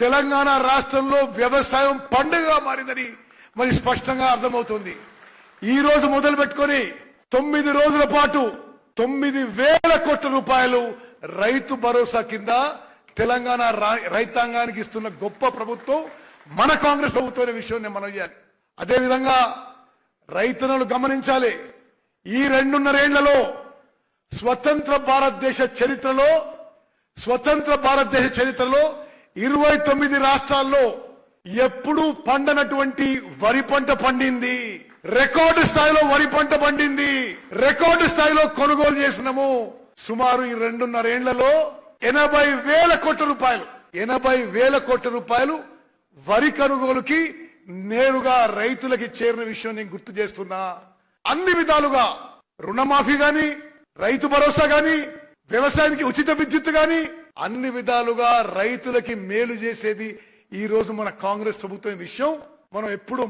తెలంగాణ రాష్ట్రంలో వ్యవసాయం పండుగ మారిందని మరి స్పష్టంగా అర్థమవుతుంది. ఈ రోజు మొదలు పెట్టుకొని 9 రోజుల పాటు 9,000 కోట్ల రూపాయలు రైతు భరోసా కింద తెలంగాణ రైతాంగానికి ఇస్తున్న గొప్ప ప్రభుత్వం మన కాంగ్రెస్ ప్రభుత్వం అనే విషయాన్ని మనం చేయాలి. అదేవిధంగా రైతులను గమనించాలి. ఈ 2.5 ఏళ్లలో స్వతంత్ర భారతదేశ చరిత్రలో 29 రాష్ట్రాల్లో ఎప్పుడూ పండనటువంటి వరి పంట పండింది. రికార్డు స్థాయిలో వరి పంట పండింది. రికార్డు స్థాయిలో కొనుగోలు చేసినాము. సుమారు ఈ 2.5 ఏళ్లలో 80,000 కోట్ల రూపాయలు 80,000 కోట్ల రూపాయలు వరి కొనుగోలుకి నేరుగా రైతులకి చేరిన విషయం నేను గుర్తు చేస్తున్నా. అన్ని విధాలుగా రుణమాఫీ గాని, రైతు భరోసా గాని, వ్యవసాయానికి ఉచిత విద్యుత్ గాని అన్ని విధాలుగా రైతులకి మేలు చేసేది ఈ రోజు మన కాంగ్రెస్ ప్రభుత్వం విషయం మనం ఎప్పుడూ